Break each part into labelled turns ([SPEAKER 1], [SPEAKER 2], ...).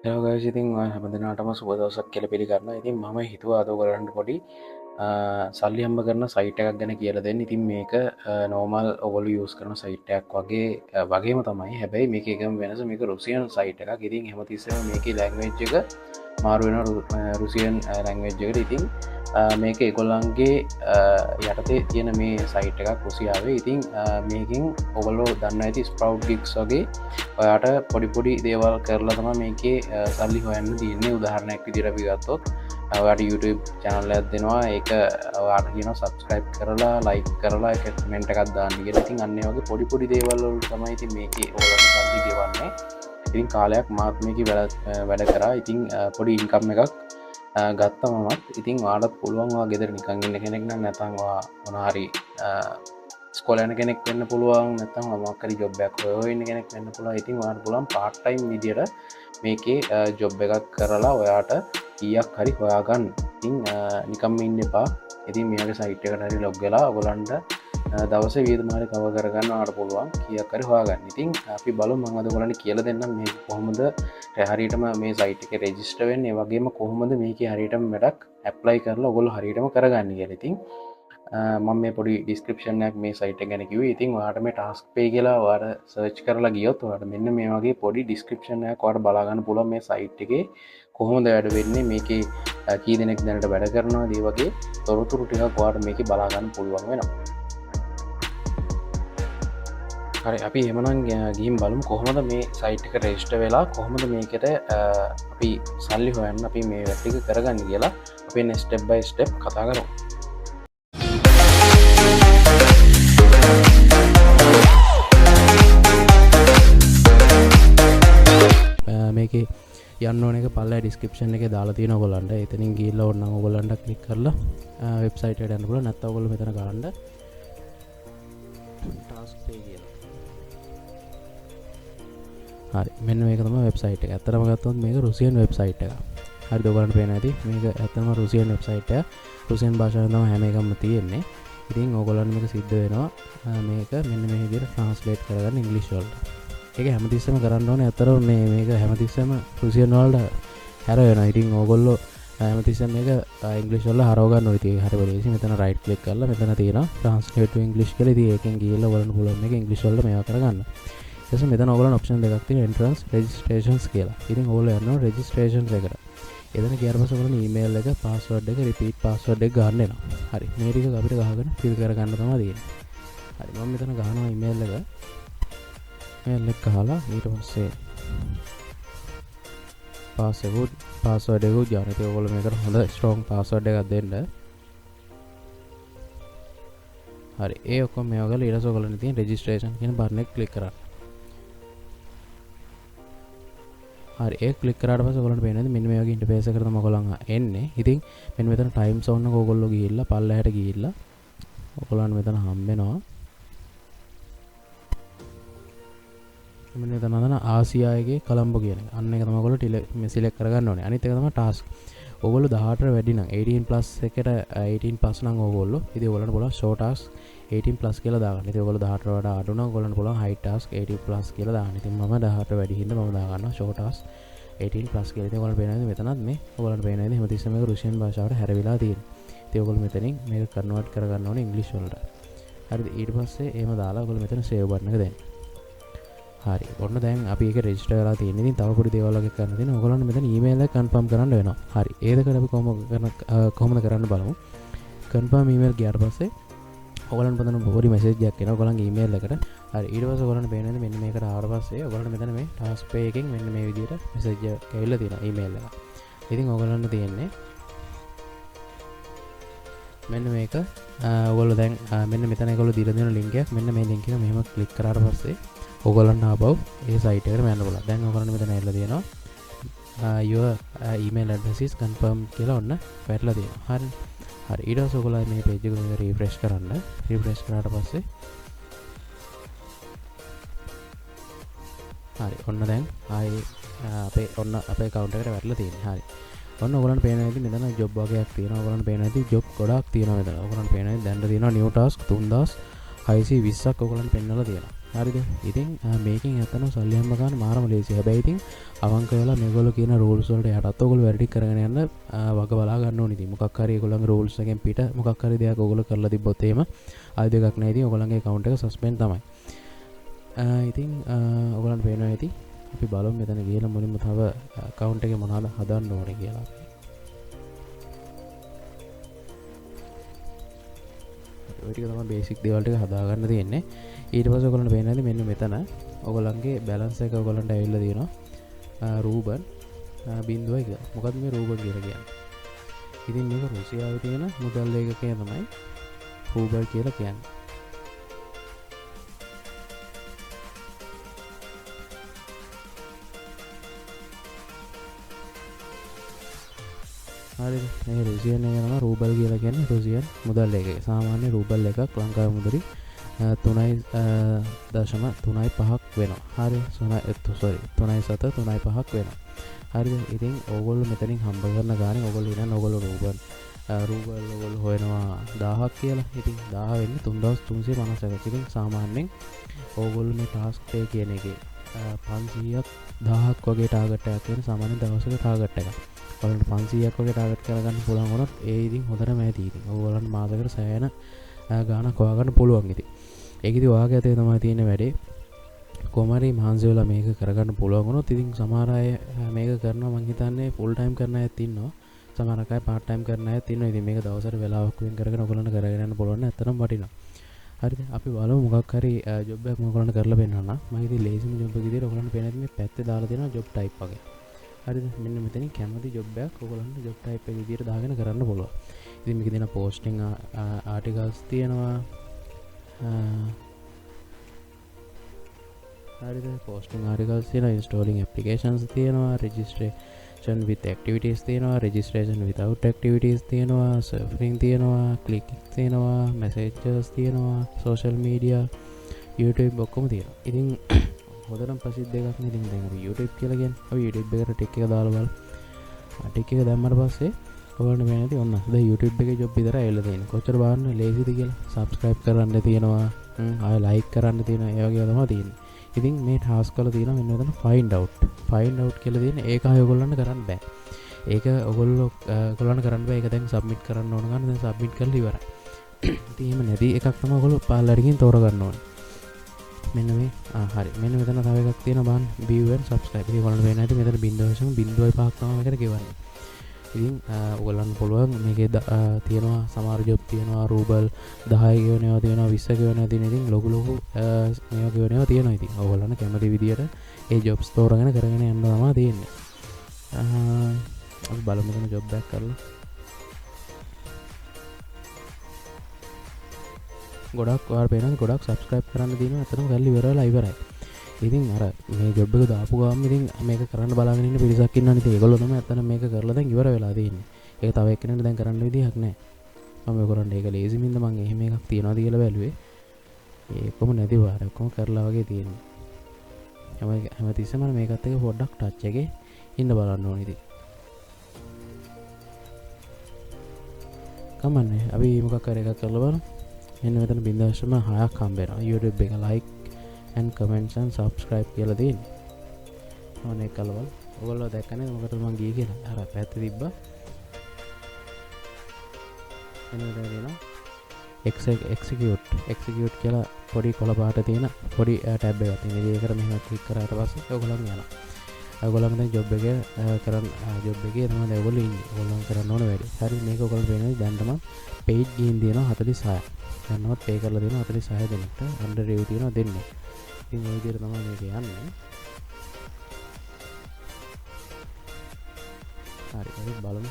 [SPEAKER 1] Hello guys, ඉතින් හැමදෙනාටම සුබ දවසක් කියලා පිළිගන්නවා. ඉතින් මම හිතුවා අද ඔයගලන්ට පොඩි සල්ලි හම්බ කරන සයිට් එකක් ගැන කියලා දෙන්න. ඉතින් මේක නෝමල් ඔයගොල්ලෝ යූස් කරන සයිට් එකක් වගේම තමයි. හැබැයි මේකේ එකම වෙනස මේක රුසියන් සයිට් එකක්. ඉතින් හැමතිස්සෙම මේකේ ලැන්ග්වේජ් එක මාරු වෙනවා රුසියන් ලැන්ග්වේජ් එකට. ඉතින් මේක ඒගොල්ලන්ගේ යටතේ තියෙන මේ සයිට් එකක් රුසියාවේ. ඉතින් මේකින් ඔයගොල්ලෝ දන්න ඇති ස්ප්‍රවුට් ගිග්ස් වගේ ඔයාට පොඩිපොඩි දේවල් කරලා තම මේකේ සල්ලි හොයන්න තියන්නේ. උදාහරණයක් විදිහට අපි ගත්තොත් ඔයාට YouTube channel එකක් දෙනවා. ඒක ඔයාට කියනවා subscribe කරලා like කරලා ඒක comment එකක් දාන්න කියලා. ඉතින් අන්න ඒ වගේ පොඩි දේවල් වලට තමයි ඉතින් මේකේ ඔයගොල්ලන්ට සල්ලි ගෙවන්නේ. ඉතින් කාලයක් මාත් මේකේ වැඩ කරා. ඉතින් පොඩි ඉන්කම් එකක් ගත්තා මමත්. ඉතින් ඔයාලට පුළුවන් ඔයා ගෙදර නිකන් ඉන්න කෙනෙක් නම් නැත්නම් ඔයා මොනවා හරි ස්කෝල යන කෙනෙක් වෙන්න පුළුවන්, නැත්නම් මොකක් හරි ජොබ් එකක් හොයන ඉන්න කෙනෙක් වෙන්න පුළුවන්. ඉතින් ඔයාලට පුළුවන් part time විදියට මේකේ ජොබ් එකක් කරලා ඔයාට කීයක් හරි හොයාගන්න. ඉතින් නිකම්ම ඉන්න එපා. ඉතින් මෙයාගේ site එකට හරි log වෙලා ඔයගලන්ට දවසේ වියදමාරි කව කරගන්න ඔයාලට පුළුවන් කීයක් හරි හොයාගන්න. ඉතින් අපි බලමු මම අද ඔයගලන්ට කියලා දෙන්නම් මේක කොහොමද හරියටම මේ site එකේ register වෙන්නේ. ඒ වගේම කොහොමද මේකේ හරියටම වැඩක් apply කරලා ඔයගොල්ලෝ හරියටම කරගන්න කියලා. ඉතින් මම මේ පොඩි ඩිස්ක්‍රිප්ෂන් එකක් මේ සයිට් එක ගැන කිව්වේ. ඉතින් ඔයාලට මේ ටාස්ක් පේ කියලා ඔයාලා සර්ච් කරලා ගියොත් ඔයාලට මෙන්න මේ වගේ පොඩි ඩිස්ක්‍රිප්ෂන් එකක් ඔයාලට බලා ගන්න පුළුවන් මේ සයිට් එකේ කොහොමද වැඩ වෙන්නේ, මේකේ කී දෙනෙක් දැනට වැඩ කරනවද, ඒ වගේ තොරතුරු ටිකක් ඔයාලට මේකේ බලා ගන්න පුළුවන් වෙනවා. හරි, අපි එහෙමනම් ගිහින් බලමු කොහොමද මේ සයිට් එක රෙජිස්ටර් වෙලා කොහොමද මේකට අපි සල්ලි හොයන්න අපි මේ වැඩ ටික කරගන්න කියලා අපි ස්ටෙප් බයි ස්ටෙප් කතා කරමු. මේකේ යන්න ඕන එක පල්ලෙහා ඩිස්ක්‍රිප්ෂන් එකේ දාලා තියෙනවා ඔයගොල්ලන්ට. එතනින් ගිහිල්ලා ඕනනම් ඔයගොල්ලන්ට ක්ලික් කරලා වෙබ්සයිට් එකට යන්න පුළුවන්. නැත්නම් ඔයගොල්ලෝ මෙතන ගහන්න ටාස්ක් පේ කියලා. හරි, මෙන්න මේක තමයි වෙබ්සයිට් එක. ඇත්තටම ගත්තොත් මේක රුසියන් වෙබ්සයිට් එකක්. හරිද? ඔයගොල්ලන්ට පේන ඇති මේක ඇත්තටම රුසියන් වෙබ්සයිට් එක. රුසියන් භාෂාවෙන් තමයි හැම එකම තියෙන්නේ. ඉතින් ඔයගොල්ලන්ට මේක සිද්ධ වෙනවා මේක මෙන්න මේ විදිහට ට්‍රාන්ස්ලේට් කරගන්න ඉංග්‍රීසි වලට. ඒක හැමතිස්සෙම කරන්න ඕනේ. ඇත්තටම මේක හැමතිස්සෙම රුසියන් වලට හැර වෙනවා. ඉතින් ඕගොල්ලෝ හැමතිස්සෙම මේක ඉංග්‍රීසි වලට හරව ගන්න ඕනේ. ඒක හරි වෙලෙසි. මෙතන රයිට් ක්ලික් කරලා මෙතන තියෙනවා translate to english කියලා. ඉතින් ඒකෙන් ගිහලා බලන්න පුළුවන් මේක ඉංග්‍රීසි වලට මේවා කරගන්න. ඊට පස්සේ මෙතන ඕගොල්ලන් ඔප්ෂන් දෙකක් තියෙනවා entrance registrations කියලා. ඉතින් ඕගොල්ලෝ යනවා registrations එකට. එතන ගියාට පස්සේ ඔයගොල්ලෝ email එක password එක repeat password එක ගන්න එනවා. හරි, මේ ටික අපිට ගහගෙන fill කරගන්න තමයි තියෙන්නේ. හරි, මම මෙතන ගහනවා email එක. email එක ගහලා ඊට පස්සේ password එක උජාන. ඉතින් ඔයගොල්ලෝ මේකට හොඳ strong password එකක් දෙන්න. හරි, ඒ ඔක්කොම මේවා ගාලා ඊට පස්සේ ඔයගොල්ලෝ තියෙන registration කියන බටන් එක ක්ලික් කරන්න. හරි, ඒක ක්ලික් කරාට පස්සේ ඔයගොල්ලන්ට පේනවා මෙන්න මේ වගේ ඉන්ටර්ෆේස් එකකට තමයි ඔයගොල්ලන් එන්නේ. ඉතින් මෙන්න මෙතන time zone එක ඔයගොල්ලෝ ගිහිල්ලා පල්ලෙහාට ගිහිල්ලා ඔයගොල්ලන් මෙතන හම්බෙනවා. මෙන්න මෙතන ආසියාවේ කොලම්බෝ කියන එක. අන්න ඒක තමයි ඔයගොල්ලෝ මේ සිලෙක්ට් කරගන්න ඕනේ. අනිත් එක තමයි ටාස්ක්. ඔයගොල්ලෝ 18 වැඩි නම් 18+ එකට 18+ නම් ඔයගොල්ලෝ ඉතින් ඔයගොල්ලන්ට පුළුවන් ෂෝට් ටාස්ක් 18+ කියලා දාගන්න. ඉතින් ඔයගොල්ලෝ 18 වඩා අඩු නම් ඔයගොල්ලන්ට පුළුවන් හයි ටාස්ක් 18+ කියලා දාන්න. ඉතින් මම 18 වැඩි හින්දා මම දාගන්නවා ෂෝට් ටාස්ක් 18+ කියලා. ඉතින් ඔයගොල්ලන්ට පේනවාද මෙතනත් මේ ඔයගොල්ලන්ට පේනවාද හැමතිස්සෙම මේක රුසියන් භාෂාවට හැරවිලා තියෙනවා. ඉතින් ඔයගොල්ලෝ මෙතනින් මේක කන්වර්ට් කරගන්න ඕනේ ඉංග්‍රීසි වලට. හරිද? ඊට පස්සේ එහෙම දාලා ඔයගොල්ලෝ මෙතන සේව් බටන් එක දෙන්න. හරි, ඔන්න දැන් අපි ඒක රෙජිස්ටර් කරලා තියෙනවා. ඉතින් තව පොඩි දේවල් වගේ කරන්න තියෙනවා. ඔයගොල්ලන්ට මෙතන ඊමේල් එක කන්ෆර්ම් කරන්න වෙනවා. හරි, ඒකට අපි කොහොමද කරන්න බලමු. කන්ෆර්ම් ඊමේල් ගියාට පස්සේ ඔයගොල්ලන්ට පොතන පොඩි මැසේජ් එකක් එනවා ඔයගොල්ලන්ගේ ඊමේල් එකට. හරි, ඊට පස්සේ ඔයගොල්ලන්ට පේනවා මෙන්න මේකට ආවට පස්සේ ඔයගොල්ලන්ට මෙතන මේ ටාස්ක් පේ එකෙන් මෙන්න මේ විදිහට මැසේජ් එකක් ඇවිල්ලා තියෙනවා ඊමේල් එක. ඉතින් ඔයගොල්ලන්ට තියෙන්නේ මෙන්න මේක ඔයගොල්ලෝ දැන් මෙන්න මෙතන ඒගොල්ලෝ දීලා දෙන ලින්ක් එකක්. මෙන්න මේ ලින්ක් එක මෙහෙම ක්ලික් කරාට පස්සේ ඔයගොල්ලන්ට ආපහු ඒ සයිට් එකට යන්න පුළුවන්. දැන් ඔයගොල්ලන්ට මෙතන ඇවිල්ලා තියෙනවා your email address is confirmed කියලා ඔන්න වැටලා තියෙනවා. හරි. හරි, ඊට පස්සේ ඔයගොල්ලෝ මේ page එක refresh කරන්න. refresh කරාට පස්සේ හරි, ඔන්න දැන් ආයේ අපේ account එකට වැටලා තියෙනවා. හරි. ඔන්න ඔයගොල්ලන්ට පේනවා ඉතින් මෙතන job වගේක් තියෙනවා. ඔයගොල්ලන්ට පේනවා ඉතින් job ගොඩාක් තියෙනවා මෙතන. ඔයගොල්ලන්ට පේනවා දැන් තියෙනවා new task 3620ක් ඔයගොල්ලන්ට පෙන්නලා තියෙනවා. හරිද? ඉතින් මේකෙන් ඇත්තටම සල්ලි හම්බ කරන්න මාරම ලේසි. හැබැයි ඉතින් අවංක වෙලා මේගොල්ලෝ කියන රූල්ස් වලට යටත් ඔයගොල්ලෝ වැඩි කරගෙන යන්න වග බලා ගන්න ඕනේ. ඉතින් මොකක් හරි ඒගොල්ලන්ගේ රූල්ස් එකෙන් පිට මොකක් හරි දෙයක් ඔයගොල්ලෝ කරලා තිබ්බොත් එහෙම ආයෙ දෙකක් නැහැ. ඉතින් ඔයගොල්ලන්ගේ account එක suspend තමයි. ඉතින් ඔයගොල්ලන්ට පේනවා ඇති. අපි බලමු මෙතන ගිහලා මුලින්ම තව account එකේ මොනවද හදන්න ඕනේ කියලා. ඔය ටික තමයි බේසික් දේවල් ටික හදාගන්න තියෙන්නේ. ඊට පස්සේ ඔයගොල්ලන්ට පේන්නේ මෙන්න මෙතන ඔයගොල්ලන්ගේ බැලන්ස් එක ඔයගොල්ලන්ට ඇවිල්ලා තියෙනවා රූබන් 0 කියලා. මොකද්ද මේ රූබන් කියලා කියන්නේ? ඉතින් මේක රුසියාවේ තියෙන මුදල් ඒකකය තමයි රූබල් කියලා කියන්නේ. හරිද? මේ රුසියන් එක තමයි රූබල් කියලා කියන්නේ. රුසියන් මුදල් ඒකකය. සාමාන්‍ය රූබල් එකක් ලංකාවේ මුදලි 3.5ක් වෙනවා. හරි 3.7 3.5ක් වෙනවා. හරිද? ඉතින් ඕගොල්ලෝ මෙතනින් හම්බ කරන ගානේ ඕගොල්ලෝ ඉන්න ඕගොල්ලෝ රූබල් ඕගොල්ලෝ හොයනවා 1000ක් කියලා. ඉතින් 1000 වෙන්නේ 3351ක්. ඉතින් සාමාන්‍යයෙන් ඕගොල්ලෝ මේ ටාස්ක් පේ කියන එකේ 500ක් 1000ක් වගේ ටාගට් එකක් කියන සාමාන්‍ය දවසක ටාගට් එකක්. ඔයාලට 500ක් වගේ ටාගට් කරගන්න පුළුවන් වුණොත් ඒ ඉතින් හොඳටම ඇති. ඉතින් ඕගොල්ලන්ට මාසෙකට සෑහෙන ගාණක් හොයාගන්න පුළුවන් ඉතින්. ඒක ඉතින් ඔයාගේ අතේ තමයි තියෙන වැඩේ. කොහමරි මහන්සි වෙලා මේක කරගන්න පුළුවන් වුණොත් ඉතින් සමහර අය මේක කරනවා මං හිතන්නේ ෆුල් ටයිම් කරන අයත් ඉන්නවා. සමහර අය පාර්ට් ටයිම් කරන අයත් ඉන්නවා. ඉතින් මේක දවසට වෙලාවක් වෙන් කරගෙන ඔයගොල්ලන්ට කරගෙන යන්න පුළුවන් නම් ඇත්තටම වටිනවා. හරිද? අපි බලමු මොකක් හරි ජොබ් එකක් ඔයගොල්ලන්ට කරලා පෙන්නන්න. මම ඉතින් ලේසිම ජොබ් එක විදියට ඔයගොල්ලන්ට පෙන්නන්නේ මේ පැත්තේ දාලා තියෙනවා ජොබ් ටයිප් වගේ. හරිද? මෙන්න මෙතනින් කැමති ජොබ් එකක් ඔයගොල්ලන්ට ජොබ් ටයිප් එක විදියට දාගෙන කරන්න පුළුවන්. ඉතින් මේකේ තියෙන පෝස්ටිං ආටිකල්ස් තියෙනවා. හරිද? පෝස්ටිං ආටිකල්ස් තියෙනවා, ඉන්ස්ටෝලිංగ్ ඇප්ලිකේෂන්ස් තියෙනවා, රෙජිස්ට්‍රේෂන් with activities තියෙනවා, registration without activities තියෙනවා, surfing තියෙනවා, clicking තියෙනවා, messages තියෙනවා, social media, YouTube ඔක්කොම තියෙනවා. ඉතින් හොඳටම ප්‍රසිද්ධ එකක් නේ. ඉතින් දැන් අපි YouTube කියලා කියන්නේ අපි YouTube එකට ටික් එක දාලා බලමු. ටික් එක දැම්මට පස්සේ ඔයාලට මේ නැති ඔන්න දැන් YouTube එකේ ජොබ් විතරයි එල්ල තියෙන්නේ. කොච්චර බලන්න ලේසිද කියලා. subscribe කරන්න තියෙනවා, ආයෙ like කරන්න තියෙනවා, ඒ වගේ තමයි තියෙන්නේ. ඉතින් මේ ටාස්ක් වල තියෙනවා මෙන්න මෙතන find out කියලා තියෙන. ඒක ආයෙ ඔයගොල්ලන්ට කරන්න බෑ. ඒක ඔයගොල්ලන්ට කරන්න බෑ. ඒක දැන් submit කරන්න ඕන ගන්න දැන් submit කරලා ඉවරයි. ඉතින් එහෙම නැති එකක් තමයි ඔයගොල්ලෝ පාලරකින් තෝරගන්න ඕනේ. මෙන්න මේ හරි. මෙන්න මෙතන තව එකක් තියෙනවා බලන්න view and subscribe. ඉතින් ඔයගොල්ලන්ට වෙන්නේ නැති මෙතන 0.05ක් තමයි මේකට ගෙවන්නේ. ඉතින් ඔයගොල්ලන්ට පුළුවන් මේකේ තියෙනවා සමහර ජොබ් තියෙනවා රූබල් 10 ගෙවනවා තියෙනවා 20 ගෙවනවා තියෙනවා. ඉතින් ලොකු මේවා ගෙවනවා තියෙනවා. ඉතින් ඔයගොල්ලන්ට කැමති විදියට ඒ ජොබ්ස් තෝරගෙන කරගෙන යන්න තමයි තියෙන්නේ. අපි බලමු මෙතන ජොබ් එකක් කරලා. ගොඩක් ඔයාලා පේනවා ගොඩක් subscribe කරන්න දිනවා. අතනම කරලා ඉවරලා ඉවරයි. ඉතින් අර මේ ජොබ් එක දාපු ගාම ඉතින් මේක කරන්න බලාගෙන ඉන්න පිරිසක් ඉන්නවනේ. ඉතින් ඒගොල්ලෝ තමයි අතන මේක කරලා දැන් ඉවර වෙලා තියෙන්නේ. ඒක තව එක්කෙනෙක් දැන් කරන්න විදිහක් නැහැ. මම ඒක කරන්නේ ඒක ලේසි මින්ද මම එහෙම එකක් තියනවාද කියලා බැලුවේ. ඒකම නැති වාර ඔක්කොම කරලා වගේ තියෙන්නේ. හැමතිස්සෙම මේකත් එක්ක පොඩ්ඩක් ටච් එකේ ඉන්න බලන්න ඕනේ ඉතින්. කමන්නේ අපි මොකක් හරි එකක් කරලා බලමු. මෙන්න මෙතන 0.6ක් හම්බ වෙනවා. YouTube එක like and comments and subscribe කියලා තියෙන්නේ. මම ඒක කළා. ඔයගොල්ලෝ දැක්කනේ මොකටද මම ගියේ කියලා. අර පැත්තේ තිබ්බා. එනවා දෙනවා. execute කියලා පොඩි කොළ පාට තියෙන පොඩි ටැබ් එකක් තියෙනවා. ඒකට මෙහෙම ක්ලික් කරාට පස්සේ ඔයගොල්ලන් යනවා. ඔයගොල්ලන් දැන් ජොබ් එක කරන් ජොබ් එකේ තමයි ඔයගොල්ලෝ ඉන්නේ. ඔයගොල්ලන් කරන්න ඕන වැඩේ. හරි මේක ඔයගොල්ලෝ වෙනවා දැන් තමයි paid gain දෙනවා 46. දැන්වත් pay කරලා දෙනවා 46 දෙනෙක්ට. under review තියෙනවා දෙන්නේ. ඉතින් මේ විදිහට තමයි මේක යන්නේ. හරි අපි බලමු.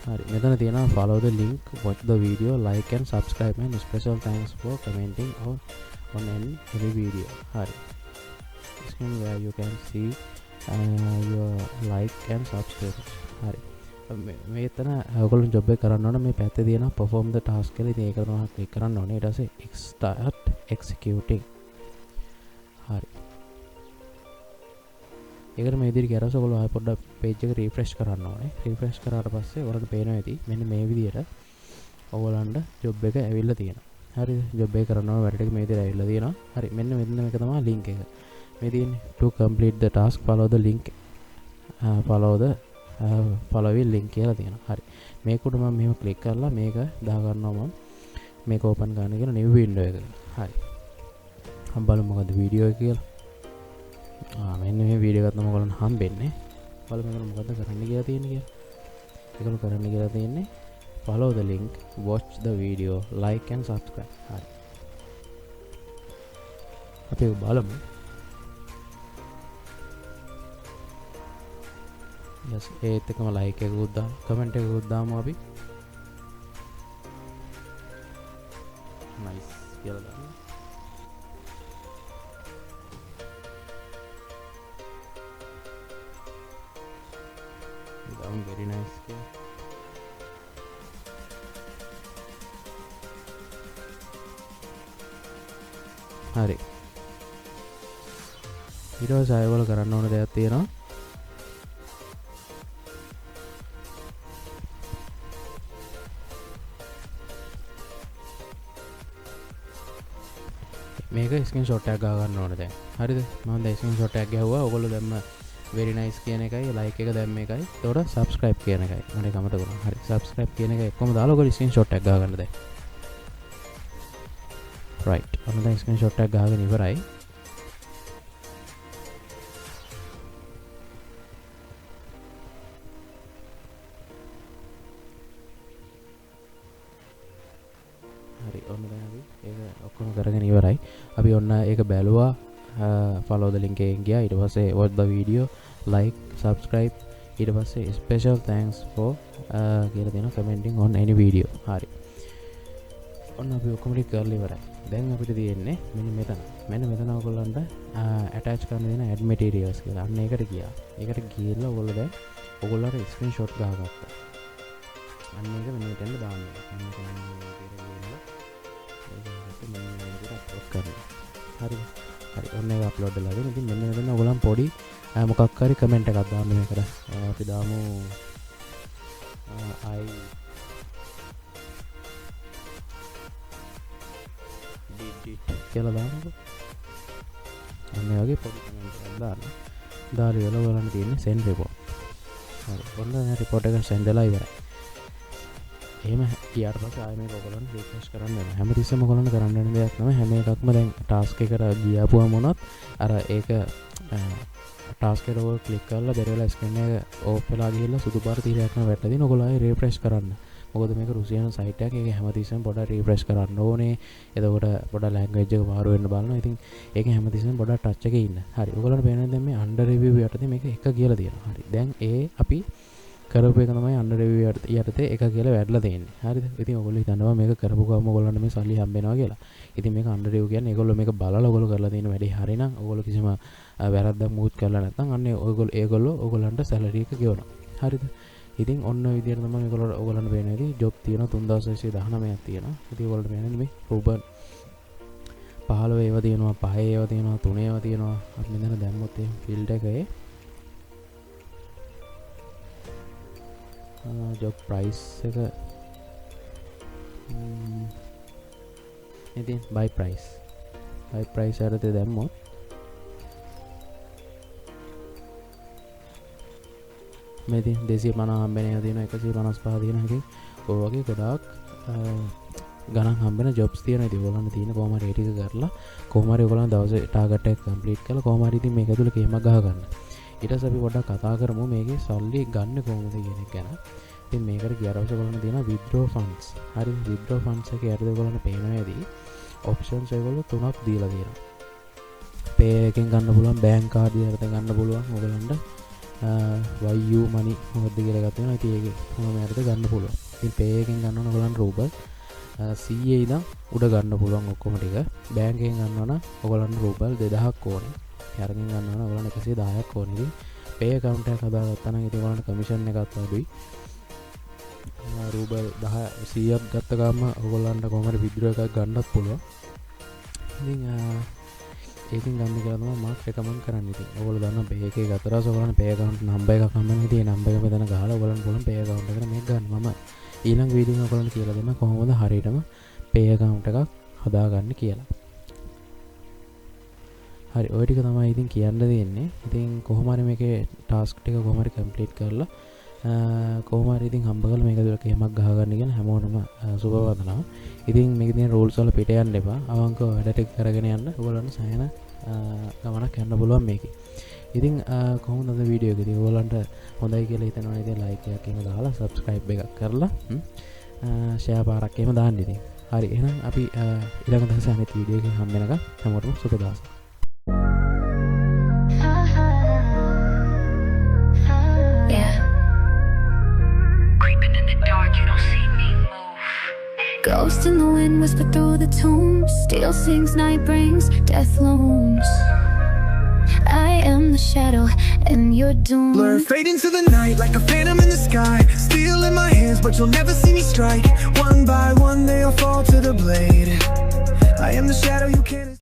[SPEAKER 1] හරි මෙතන තියෙනවා follow the link, watch the video, like and subscribe and special thanks for commenting on any video. හරි screen where you can see your like and subscribe. හරි මෙතන ඔයගොල්ලෝ ජොබ් එක කරන්න ඕන මේ පැත්තේ තියෙන perform the task කියලා. ඉතින් ඒක තමයි ක්ලික් කරන්න ඕනේ. ඊට පස්සේ start executing. හරි ඒකට මේ විදිහට කරලා ඔයගොල්ලෝ ආයෙ පොඩ්ඩක් page එක refresh කරන්න ඕනේ. refresh කරාට පස්සේ ඔයාලට පේනවා ඇති මෙන්න මේ විදිහට ඔයගොල්ලන්ට ජොබ් එක ඇවිල්ලා තියෙනවා. හරි ජොබ් එක කරනවා වැඩ ටික මේ විදිහට ඇවිල්ලා තියෙනවා. හරි මෙන්න මෙතන මේක තමයි link එක. මේ තියෙන්නේ to complete the task follow the link following link කියලා තියෙනවා. හරි මේක උඩ මම මෙහෙම ක්ලික් කරලා මේක දා ගන්නවා මම මේක ඕපන් කරන්න කියලා new window එක. හරි අපි බලමු මොකද වීඩියෝ එක කියලා. මෙන්න මේ වීඩියෝ එකක් තමයි ඔයගොල්ලන් හම්බෙන්නේ. බලමු මේක මොකද කරන්න කියලා තියෙන්නේ කියලා. ඒකම කරන්න කියලා තියෙන්නේ follow the link, watch the video, like and subscribe. හරි අපි ඒක බලමු. yes ඒත් එකම like එකකුත් දාමු comment එකකුත් දාමු අපි nice කියලා දාමු. very nice කියලා. හරි ඊට පස්සේ ආයෙත් කරන්න ඕන දෙයක් තියෙනවා. මේක ස්ක්‍රීන්ෂොට් එකක් ගා ගන්න ඕනේ දැන්. හරිද? මම දැන් ස්ක්‍රීන්ෂොට් එකක් ගැහුවා. ඔයගොල්ලෝ දැම්ම very nice කියන එකයි like එක දැම්ම එකයි. ඒතකොට subscribe කියන එකයි. මට කමත කරනවා. හරි subscribe කියන එක එක්කම දාලා ඔයගොල්ලෝ ස්ක්‍රීන්ෂොට් එකක් ගා ගන්න දැන්. right. මම දැන් ස්ක්‍රීන්ෂොට් එකක් ගාගෙන ඉවරයි. හරි ඔන්න දැන් අපි ඒක ඔක්කොම කරගෙන ඉවරයි. අපි ඔන්න ඒක බැලුවා. follow the link එකෙන් ගියා. ඊට පස්සේ watch the video, like, subscribe. ඊට පස්සේ special thanks for කියලා දෙනවා commenting on any video. හරි. ඔන්න අපි ඔක්කොම ටික කරලා ඉවරයි. දැන් අපිට තියෙන්නේ මෙන්න මෙතන ඔයගොල්ලන්ට attach කරන්න දෙන add materials කියලා. අන්න ඒකට ගියා. ඒකට ගිහලා ඔයගොල්ලෝ දැන් ඔයගොල්ලන්ට screenshot ගහගත්තා. අන්න ඒක මෙන්න මෙතන දාන්න. හරි ඔන්න ඒක අප්ලෝඩ් වෙලා තියෙනවා. ඉතින් මෙන්න මෙතන ඔයගොල්ලන් පොඩි මොකක් හරි කමෙන්ට් එකක් දාන්න මේකට. අපි දාමු I did it කියලා දාන්නකො. අන්න ඒ වගේ පොඩි කමෙන්ට් එකක් දාන්න. දාලා ඉවරලා ඔයගොල්ලන් තියෙන්නේ send report. හරි ඔන්න දැන් report එක send වෙලා ඉවරයි. එහෙම ඊට පස්සේ ආයෙ මේක ඔයගොල්ලන් රිෆ්‍රෙෂ් කරන්න වෙනවා. හැමතිස්සෙම ඔයගොල්ලන් කරන්න වෙන දෙයක් තමයි හැම එකක්ම දැන් ටාස්ක් එකට ගියාපුවම මොනවත් අර ඒක ටාස්ක් එකට ඔයගොල්ලෝ ක්ලික් කරලා බැරිලා ස්ක්‍රීන් එක ඕෆ් වෙලා ගිහිල්ලා සුදු පාට තීරයක් නම් වැටලා දින ඔයගොල්ලෝ ආයෙ රිෆ්‍රෙෂ් කරන්න. මොකද මේක රුසියානු සයිට් එකක්. ඒක හැමතිස්සෙම පොඩ්ඩක් රිෆ්‍රෙෂ් කරන්න ඕනේ. එතකොට පොඩ්ඩක් ලැන්ග්වේජ් එක මාරු වෙන්න බලනවා. ඉතින් ඒක හැමතිස්සෙම පොඩ්ඩක් ටච් එකේ ඉන්න. හරි. ඔයගොල්ලන්ට පේනවා දැන් මේ අන්ඩර් රිවිව් යටතේ මේක එක කියලා තියෙනවා. හරි. දැන් ඒ අපි කරපු එක තමයි අන්ඩර් රිවිව් යටතේ එක කියලා වැටලා තියෙන්නේ. හරිද? ඉතින් ඔයගොල්ලෝ හිතනවා මේක කරපු ගමන් ඔයගොල්ලන්ට මේ සල්ලි හම්බ වෙනවා කියලා. ඉතින් මේක අන්ඩර් රිවිව් කියන්නේ ඒගොල්ලෝ මේක බලලා ඔයගොල්ලෝ කරලා තියෙන වැඩේ හරිනම් ඔයගොල්ලෝ කිසිම වැරද්දක් මුත් කරලා නැත්නම් අන්න ඒගොල්ලෝ ඔයගොල්ලන්ට සැලරි එක ගෙවනවා. හරිද? ඉතින් ඔන්න ඔය විදිහට තමයි මේගොල්ලෝ ඔයගොල්ලන්ට පේන විදිහ ජොබ් තියෙනවා 3619ක් තියෙනවා. ඉතින් ඔයගොල්ලන්ට පේන්නේ මේ රූබන් 15 ඒවා තියෙනවා 5 ඒවා තියෙනවා 3 ඒවා තියෙනවා. අපි මෙතන දැම්මොත් එහෙනම් ෆීල්ඩ් එකේ job price එක ඉතින් buy price යටතේ දැම්මොත් මේ ඉතින් 250 හම්බෙන තියෙනවා 155 තියෙනවා. ඉතින් ඔය වගේ ගොඩාක් ගණන් හම්බෙන jobs තියෙනවා. ඉතින් ඔයගොල්ලන්ට තියෙන කොහොම හරි ටික කරලා කොහොම හරි ඔයගොල්ලන් දවසේ ටාගට් එක කම්ප්ලීට් කරලා කොහොම හරි ඉතින් මේක ඇතුළේ කේමක් ගහ ගන්න. ඊට පස්සේ අපි පොඩ්ඩක් කතා කරමු මේකේ සල්ලි ගන්න කොහොමද කියන එක ගැන. ඉතින් මේකට ගියාට පස්සේ ඔයගොල්ලන්ට තියෙනවා withdraw funds. හරි withdraw funds එකේ යටතේ ඔයගොල්ලන්ට පේනවා ඇති options ඒගොල්ලෝ තුනක් දීලා තියෙනවා. pay එකෙන් ගන්න පුළුවන්, bank card යටතේ ගන්න පුළුවන් ඔයගොල්ලන්ට YU money මොකද්ද කියලා එකක් තියෙනවා. ඉතින් ඒකේ මොනම යටතේ ගන්න පුළුවන්. ඉතින් pay එකෙන් ගන්න ඕන ඔයගොල්ලන්ට රූබල් 100 ඉඳන් උඩ ගන්න පුළුවන් ඔක්කොම ටික. bank එකෙන් ගන්න ඕන ඔයගොල්ලන්ට රූබල් 2000ක් ඕනේ. අරගෙන ගන්න ඕන ඔයගොල්ලන්ට 110ක් ඕනේ. ඉතින් pay account එකක් හදාගත්තා නම් ඉතින් ඔයගොල්ලන්ට commission එකක් අඩුයි. රූබල් 100ක් ගත්ත ගාම ඔයගොල්ලන්ට කොහොම හරි withdraw එකක් ගන්නත් පුළුවන්. ඉතින් ඒකෙන් ගන්න කියලා තමයි මම රෙකමන්ඩ් කරන්නේ. ඉතින් ඔයගොල්ලෝ දන්නවා pay එකේ ගතරස් ඔයගොල්ලන්ට pay account number එකක් හම්බෙනවා. ඉතින් ඒ number එක මෙතන ගහලා ඔයගොල්ලන්ට පුළුවන් pay account එකට මේක ගන්න. මම ඊළඟ වීඩියෝ එකේ ඔයගොල්ලන්ට කියලා දෙන්න කොහොමද හරියටම pay account එකක් හදාගන්න කියලා. හරි ඔය ටික තමයි ඉතින් කියන්න දෙන්නේ. ඉතින් කොහොම හරි මේකේ ටාස්ක් ටික කොහොම හරි කම්ප්ලීට් කරලා කොහොම හරි ඉතින් හම්බ කරලා මේක දුර කේමක් ගහගන්න කියන හැමෝටම සුබ වදනවා. ඉතින් මේකේ තියෙන රූල්ස් වල පිට යන්න එපා. අවංකව වැඩ ටික කරගෙන යන්න. ඔයගොල්ලන්ට සෑහෙන ගමනක් යන්න පුළුවන් මේකේ. ඉතින් කොහොමද අද වීඩියෝ එකේදී ඔයගොල්ලන්ට හොඳයි කියලා හිතනවා ඉතින් ලයික් එකක් එහෙම දාලා සබ්ස්ක්‍රයිබ් එකක් කරලා ෂෙයා පාරක් එහෙම දාන්න ඉතින්. හරි එහෙනම් අපි ඊළඟ දවසේ අනිත් වීඩියෝ එකකින් හම්බ වෙනකම් හැමෝටම සුබ දවසක්.
[SPEAKER 2] Ghost in the wind, whisper through the tombs. Steel sings, night brings, death looms. I am the shadow, and you're doomed.
[SPEAKER 3] Blur, fade into the night like a phantom in the sky. Steel in my hands, but you'll never see me strike. One by one, they all fall to the blade. I am the shadow you can't